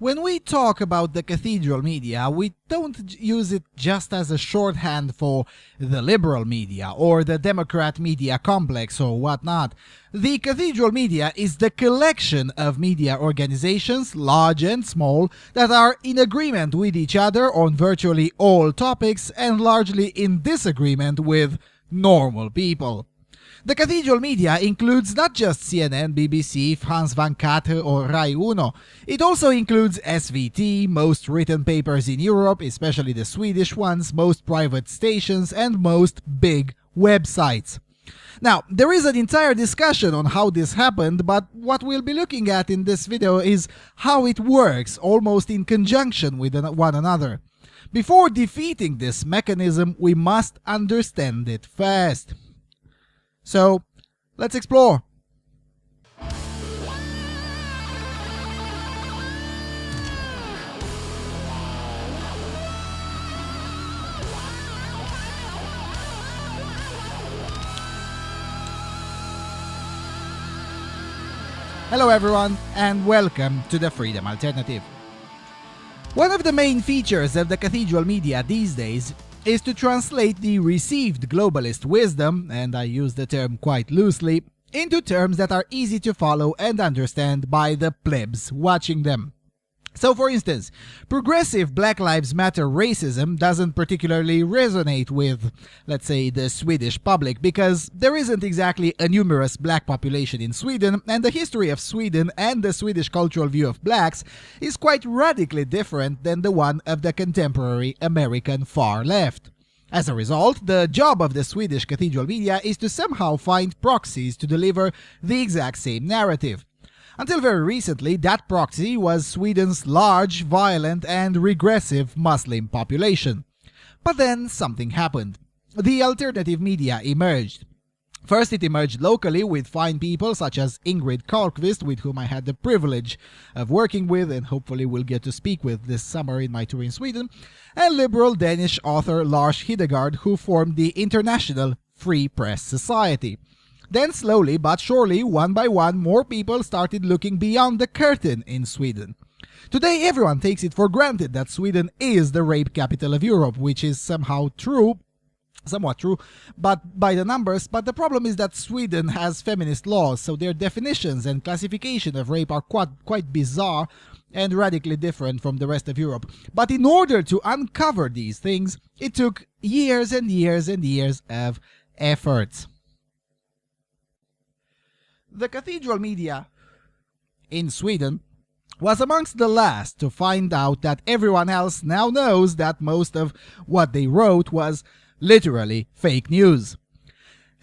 When we talk about the cathedral media, we don't use it just as a shorthand for the liberal media or the Democrat media complex or whatnot. The cathedral media is the collection of media organizations, large and small, that are in agreement with each other on virtually all topics and largely in disagreement with normal people. The cathedral media includes not just CNN, BBC, France 24 or Rai Uno. It also includes SVT, most written papers in Europe, especially the Swedish ones, most private stations, and most big websites. Now, there is an entire discussion on how this happened, but what we'll be looking at in this video is how it works, almost in conjunction with one another. Before defeating this mechanism, we must understand it first. So, let's explore. Hello everyone, and welcome to the Freedom Alternative. One of the main features of the cathedral media these days is to translate the received globalist wisdom, and I use the term quite loosely, into terms that are easy to follow and understand by the plebs watching them. So for instance, progressive Black Lives Matter racism doesn't particularly resonate with, let's say, the Swedish public because there isn't exactly a numerous black population in Sweden, and the history of Sweden and the Swedish cultural view of blacks is quite radically different than the one of the contemporary American far left. As a result, the job of the Swedish cathedral media is to somehow find proxies to deliver the exact same narrative. Until very recently, that proxy was Sweden's large, violent, and regressive Muslim population. But then something happened. The alternative media emerged. First, it emerged locally with fine people such as Ingrid Carlqvist, with whom I had the privilege of working with and hopefully will get to speak with this summer in my tour in Sweden, and liberal Danish author Lars Hedegaard, who formed the International Free Press Society. Then slowly but surely, one by one, more people started looking beyond the curtain in Sweden. Today everyone takes it for granted that Sweden is the rape capital of Europe, which is somewhat true, but by the numbers, but the problem is that Sweden has feminist laws, so their definitions and classification of rape are quite bizarre and radically different from the rest of Europe. But in order to uncover these things, it took years and years and years of effort. The cathedral media in Sweden was amongst the last to find out that everyone else now knows that most of what they wrote was literally fake news.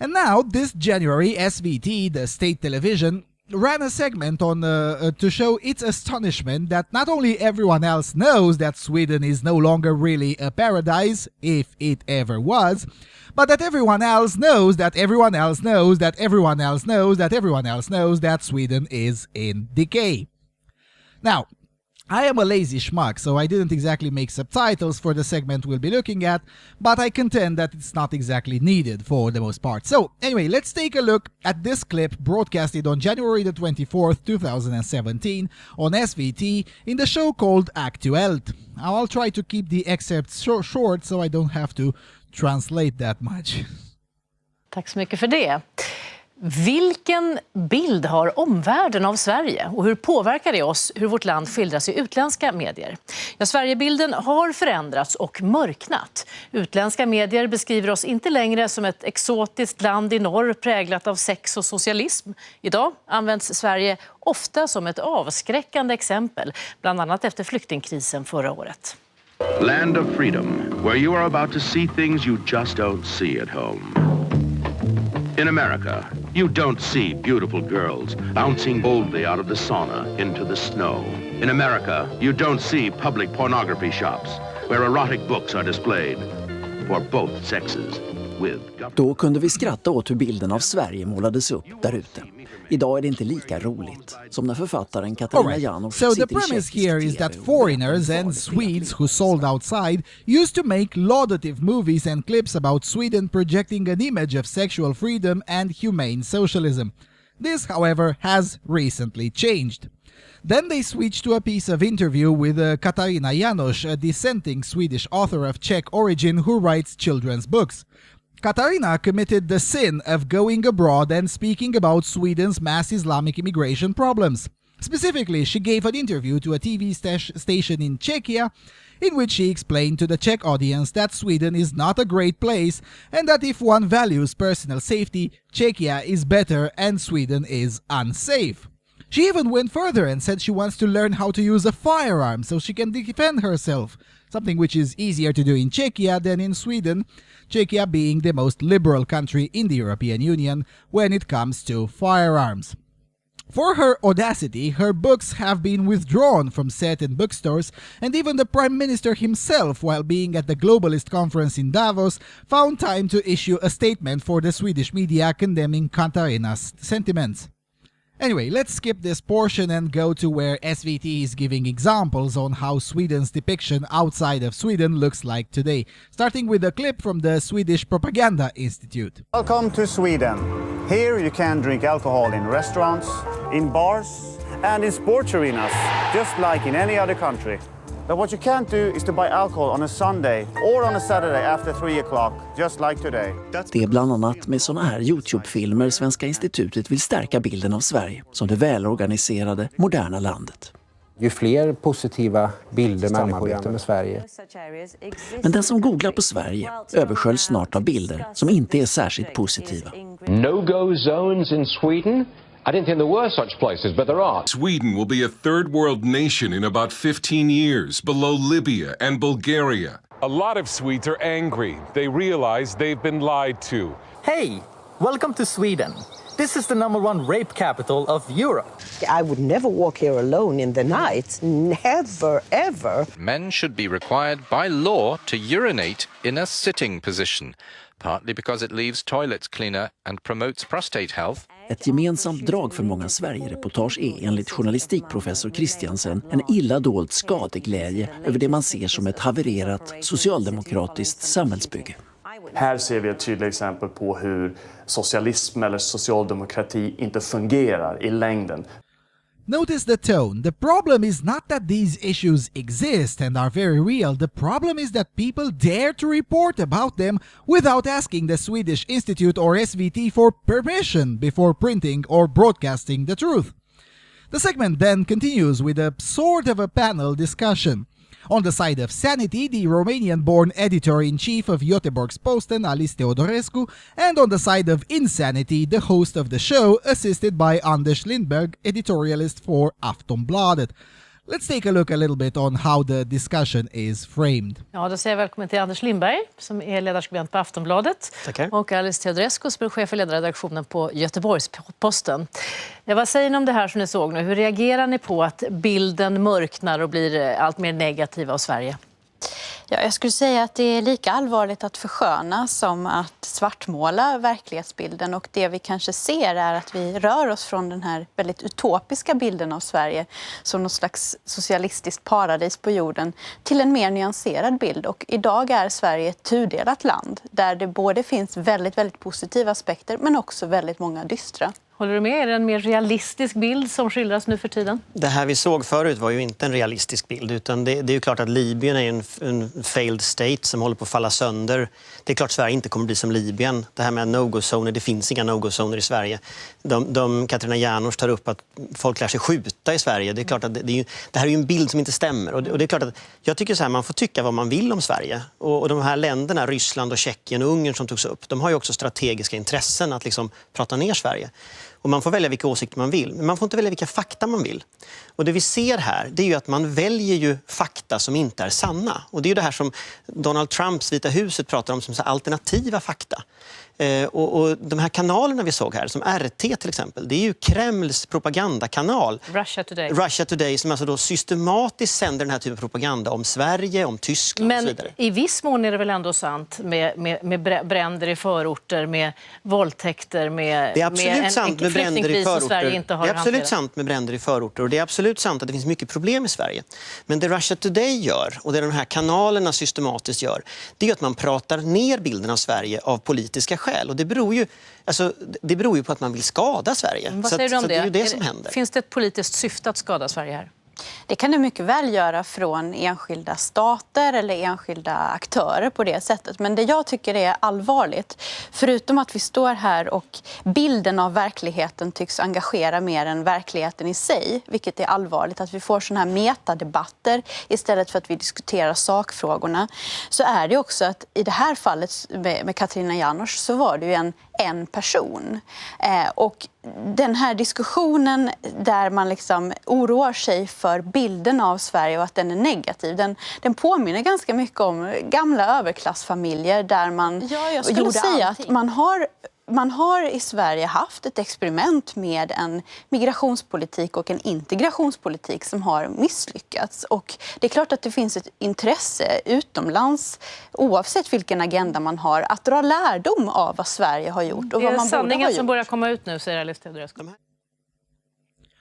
And now, this January, SVT, the state television, ran a segment on to show its astonishment that not only everyone else knows that Sweden is no longer really a paradise, if it ever was, but that everyone else knows that everyone else knows that everyone else knows that everyone else knows that Sweden is in decay. Now, I am a lazy schmuck, so I didn't exactly make subtitles for the segment we'll be looking at, but I contend that it's not exactly needed for the most part. So, anyway, let's take a look at this clip broadcasted on January the 24th, 2017 on SVT in the show called Aktuellt. I'll try to keep the excerpts short so I don't have to translate that much. Tack så mycket för det. Vilken bild har omvärlden av Sverige och hur påverkar det oss hur vårt land skildras i utländska medier? Ja, Sverigebilden har förändrats och mörknat. Utländska medier beskriver oss inte längre som ett exotiskt land i norr präglat av sex och socialism. Idag används Sverige ofta som ett avskräckande exempel, bland annat efter flyktingkrisen förra året. Land of freedom, where you are about to see things you just don't see at home. In America, you don't see beautiful girls bouncing boldly out of the sauna into the snow. In America, you don't see public pornography shops where erotic books are displayed for both sexes. Då kunde vi skratta åt hur bilden av Sverige målades upp där ute. Idag är det inte lika roligt som när författaren Katarina Janouch So the premise here is that foreigners and Swedes who sold outside used to make laudative movies and clips about Sweden projecting an image of sexual freedom and humane socialism. This, however, has recently changed. Then they switched to a piece of interview with Katarina Janos, a dissenting Swedish author of Czech origin who writes children's books. Katarina committed the sin of going abroad and speaking about Sweden's mass Islamic immigration problems. Specifically, she gave an interview to a TV station in Czechia in which she explained to the Czech audience that Sweden is not a great place and that if one values personal safety, Czechia is better and Sweden is unsafe. She even went further and said she wants to learn how to use a firearm so she can defend herself, something which is easier to do in Czechia than in Sweden, Czechia being the most liberal country in the European Union when it comes to firearms. For her audacity, her books have been withdrawn from certain bookstores, and even the Prime Minister himself, while being at the globalist conference in Davos, found time to issue a statement for the Swedish media condemning Katarina's sentiments. Anyway, let's skip this portion and go to where SVT is giving examples on how Sweden's depiction outside of Sweden looks like today, starting with a clip from the Swedish Propaganda Institute. Welcome to Sweden. Here you can drink alcohol in restaurants, in bars and in sports arenas, just like in any other country. But what you can't do is to buy alcohol on a Sunday or on a Saturday after 3 o'clock, just like today. Det är bland annat med såna här YouTube-filmer Svenska institutet vill stärka bilden av Sverige som det välorganiserade, moderna landet. Ju fler positiva bilder människor gör med Sverige. Men den som googlar på Sverige översköljs snart av bilder som inte är särskilt positiva. No-go zones in Sweden? I didn't think there were such places, but there are. Sweden will be a third world nation in about 15 years, below Libya and Bulgaria. A lot of Swedes are angry. They realize they've been lied to. Hey, welcome to Sweden. This is the #1 rape capital of Europe. I would never walk here alone in the night. Never, ever. Men should be required by law to urinate in a sitting position, partly because it leaves toilets cleaner and promotes prostate health. Ett gemensamt drag för många Sverige-reportage är enligt journalistikprofessor Christiansen en illa dold skadeglädje över det man ser som ett havererat socialdemokratiskt samhällsbygge. Här ser vi ett tydligt exempel på hur socialism eller socialdemokrati inte fungerar i längden. Notice the tone. The problem is not that these issues exist and are very real. The problem is that people dare to report about them without asking the Swedish Institute or SVT for permission before printing or broadcasting the truth. The segment then continues with a sort of a panel discussion. On the side of sanity, the Romanian-born editor-in-chief of Göteborgs-Posten, Alice Teodorescu, and on the side of insanity, the host of the show, assisted by Anders Lindberg, editorialist for Aftonbladet. Let's take a look a little bit on how the discussion is framed. Ja, då säger jag välkommen till Anders Lindberg som är ledarskribent på Aftonbladet. Tackar. Och Alice Teodorescu som är chef för ledarredaktionen på Göteborgs-Posten. Vad säger ni om det här som ni såg nu? Hur reagerar ni på att bilden mörknar och blir allt mer negativ av Sverige? Ja, jag skulle säga att det är lika allvarligt att försköna som att svartmåla verklighetsbilden. Och det vi kanske ser är att vi rör oss från den här väldigt utopiska bilden av Sverige som något slags socialistiskt paradis på jorden till en mer nyanserad bild. Och idag är Sverige ett tudelat land där det både finns väldigt, väldigt positiva aspekter men också väldigt många dystra. Håller du med? Är det en mer realistisk bild som skildras nu för tiden? Det här vi såg förut var ju inte en realistisk bild utan det är ju klart att Libyen är en failed state som håller på att falla sönder. Det är klart att Sverige inte kommer att bli som Libyen. Det här med no-go-zoner, det finns inga no-go-zoner i Sverige. Katarina Janos tar upp att folk lär sig skjuta i Sverige. Det är klart att det här är ju en bild som inte stämmer. Och det är klart att jag tycker så här, man får tycka vad man vill om Sverige. Och de här länderna, Ryssland och Tjeckien och Ungern som togs upp, de har ju också strategiska intressen att liksom prata ner Sverige. Och man får välja vilka åsikter man vill, men man får inte välja vilka fakta man vill. Och det vi ser här, det är ju att man väljer ju fakta som inte är sanna. Och det är ju det här som Donald Trumps Vita huset pratar om som så alternativa fakta. Och de här kanalerna vi såg här, som RT till exempel, det är ju Kremls propagandakanal. Russia Today som alltså då systematiskt sänder den här typen av propaganda om Sverige, om Tyskland och så vidare. Men i viss mån är det väl ändå sant med bränder i förorter, med våldtäkter, med det är absolut sant med flyktingkris som Sverige inte har hanterat. Det är absolut hanterat. sant med bränder i förorter och det är absolut sant att det finns mycket problem i Sverige. Men det Russia Today gör och det de här kanalerna systematiskt gör, det är att man pratar ner bilden av Sverige av politiska skäl. Och det beror ju på att man vill skada Sverige. Vad säger du om det är ju det som händer. Finns det ett politiskt syfte att skada Sverige här? Det kan det mycket väl göra från enskilda stater eller enskilda aktörer på det sättet. Men det jag tycker är allvarligt, förutom att vi står här och bilden av verkligheten tycks engagera mer än verkligheten i sig, vilket är allvarligt, att vi får såna här metadebatter istället för att vi diskuterar sakfrågorna, så är det också att i det här fallet med Katarina Janouch så var det ju en person. Och den här diskussionen där man liksom oroar sig för bilden av Sverige och att den är negativ, den påminner ganska mycket om gamla överklassfamiljer där man gjorde säga att man har i Sverige haft ett experiment med en migrationspolitik och en integrationspolitik som har misslyckats. Och det är klart att det finns ett intresse utomlands, oavsett vilken agenda man har, att dra lärdom av vad Sverige har gjort och vad man borde ha gjort. Det är sanningen som börjar komma ut nu, säger Alice Teodorescu.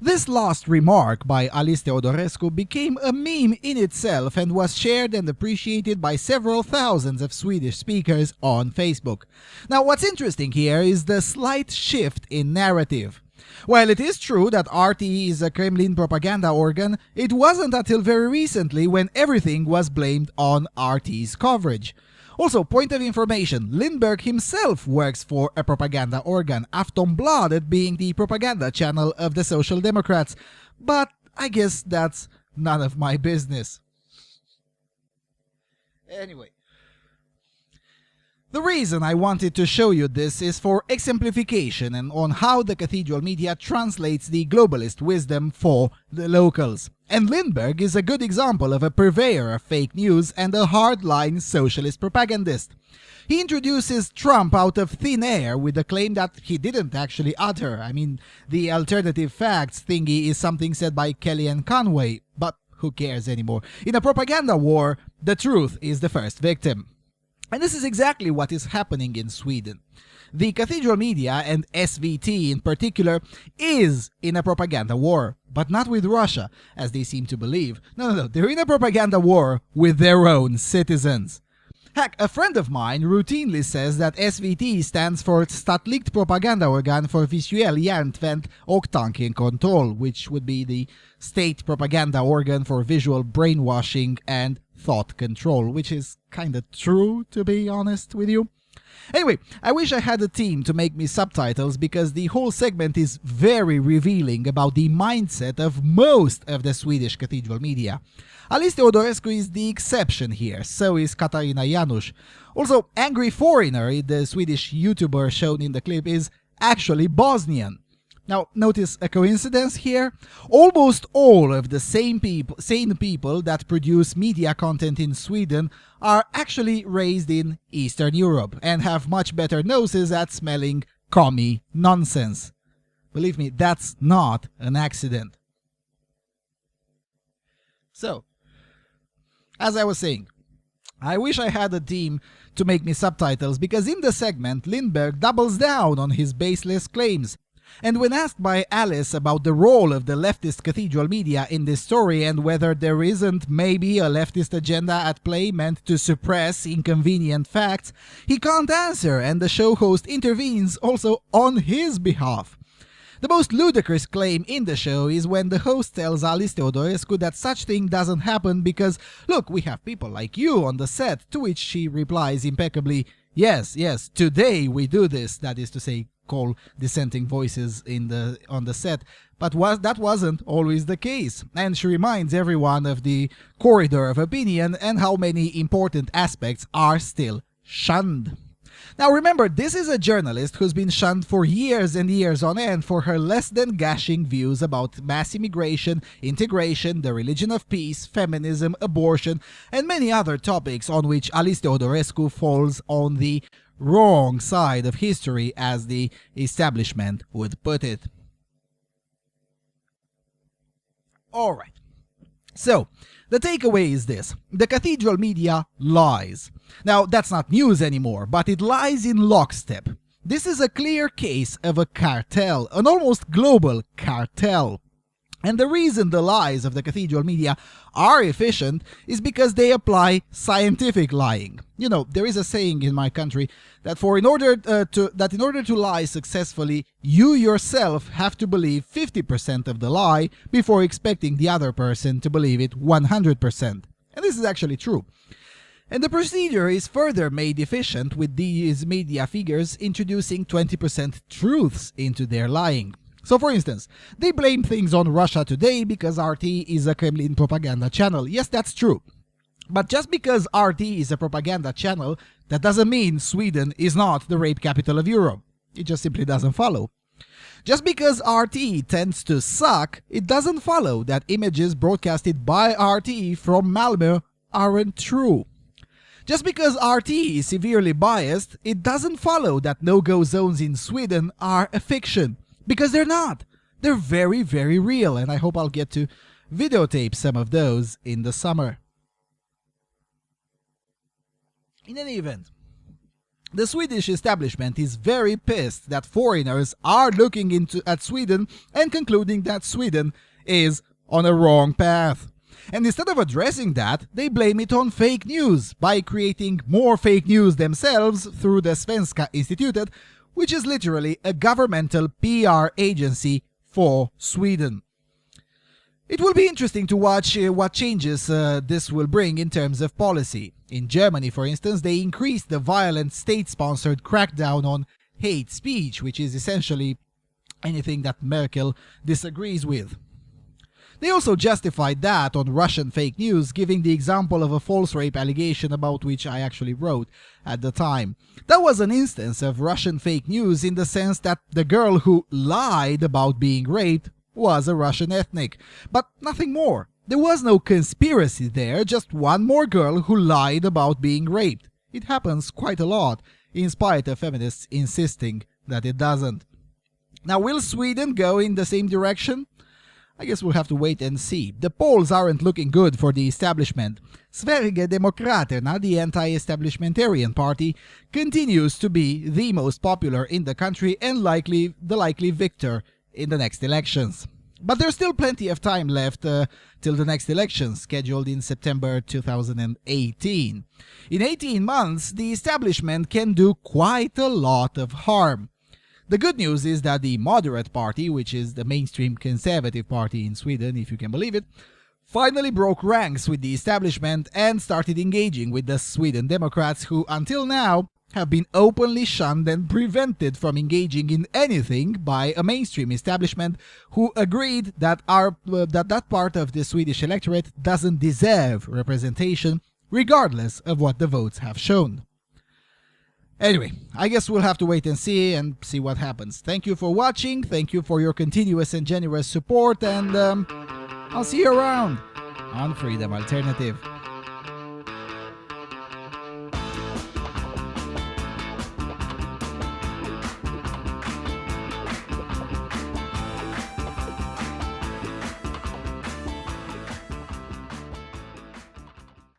This last remark by Alice Teodorescu became a meme in itself and was shared and appreciated by several thousands of Swedish speakers on Facebook. Now, what's interesting here is the slight shift in narrative. While it is true that RT is a Kremlin propaganda organ, it wasn't until very recently when everything was blamed on RT's coverage. Also, point of information, Lindbergh himself works for a propaganda organ, Aftonbladet being the propaganda channel of the Social Democrats, but I guess that's none of my business. Anyway, the reason I wanted to show you this is for exemplification and on how the cathedral media translates the globalist wisdom for the locals. And Lindbergh is a good example of a purveyor of fake news and a hardline socialist propagandist. He introduces Trump out of thin air with the claim that he didn't actually utter. I mean, the alternative facts thingy is something said by Kellyanne Conway, but who cares anymore? In a propaganda war, the truth is the first victim. And this is exactly what is happening in Sweden. The cathedral media, and SVT in particular, is in a propaganda war, but not with Russia, as they seem to believe. No, they're in a propaganda war with their own citizens. Heck, a friend of mine routinely says that SVT stands for Statligt Propagandaorgan för visuell hjärntvätt och tankekontroll, which would be the state propaganda organ for visual brainwashing and thought control, which is kinda true, to be honest with you. Anyway, I wish I had a team to make me subtitles because the whole segment is very revealing about the mindset of most of the Swedish cathedral media. Alice Teodorescu is the exception here, so is Katarina Janouch. Also, Angry Foreigner, the Swedish YouTuber shown in the clip, is actually Bosnian. Now, notice a coincidence here? Almost all of the sane people that produce media content in Sweden are actually raised in Eastern Europe and have much better noses at smelling commie nonsense. Believe me, that's not an accident. So, as I was saying, I wish I had a team to make me subtitles because in the segment, Lindbergh doubles down on his baseless claims. And when asked by Alice about the role of the leftist cathedral media in this story and whether there isn't maybe a leftist agenda at play meant to suppress inconvenient facts, he can't answer and the show host intervenes also on his behalf. The most ludicrous claim in the show is when the host tells Alice Teodorescu that such thing doesn't happen because, look, we have people like you on the set, to which she replies impeccably, yes, today we do this, that is to say, call dissenting voices on the set, but that wasn't always the case, and she reminds everyone of the corridor of opinion and how many important aspects are still shunned. Now remember, this is a journalist who's been shunned for years and years on end for her less than gushing views about mass immigration, integration, the religion of peace, feminism, abortion, and many other topics on which Alice Teodorescu falls on the wrong side of history, as the establishment would put it. Alright, so the takeaway is this: the cathedral media lies. Now, that's not news anymore, but it lies in lockstep. this is a clear case of a cartel, an almost global cartel. And the reason the lies of the cathedral media are efficient is because they apply scientific lying. You know, there is a saying in my country that in order to lie successfully, you yourself have to believe 50% of the lie before expecting the other person to believe it 100%. And this is actually true. And the procedure is further made efficient with these media figures introducing 20% truths into their lying. So, for instance, they blame things on Russia Today because RT is a Kremlin propaganda channel. Yes, that's true. But just because RT is a propaganda channel, that doesn't mean Sweden is not the rape capital of Europe. It just simply doesn't follow. Just because RT tends to suck, it doesn't follow that images broadcasted by RT from Malmö aren't true. Just because RT is severely biased, it doesn't follow that no-go zones in Sweden are a fiction. Because they're not. They're very, very real, and I hope I'll get to videotape some of those in the summer. In any event, the Swedish establishment is very pissed that foreigners are looking at Sweden and concluding that Sweden is on a wrong path. And instead of addressing that, they blame it on fake news by creating more fake news themselves through the Svenska Institutet, which is literally a governmental PR agency for Sweden. It will be interesting to watch what changes this will bring in terms of policy. In Germany, for instance, they increased the violent state-sponsored crackdown on hate speech, which is essentially anything that Merkel disagrees with. They also justified that on Russian fake news, giving the example of a false rape allegation about which I actually wrote at the time. That was an instance of Russian fake news in the sense that the girl who lied about being raped was a Russian ethnic, but nothing more. There was no conspiracy there, just one more girl who lied about being raped. It happens quite a lot, in spite of feminists insisting that it doesn't. Now, will Sweden go in the same direction? I guess we'll have to wait and see. The polls aren't looking good for the establishment. Sverigedemokraterna, the anti-establishmentarian party, continues to be the most popular in the country and the likely victor in the next elections. But there's still plenty of time left till the next election, scheduled in September 2018. In 18 months, the establishment can do quite a lot of harm. The good news is that the moderate party, which is the mainstream conservative party in Sweden, if you can believe it, finally broke ranks with the establishment and started engaging with the Sweden Democrats, who until now have been openly shunned and prevented from engaging in anything by a mainstream establishment who agreed that that part of the Swedish electorate doesn't deserve representation, regardless of what the votes have shown. Anyway, I guess we'll have to wait and see what happens. Thank you for watching, thank you for your continuous and generous support, and I'll see you around on Freedom Alternative.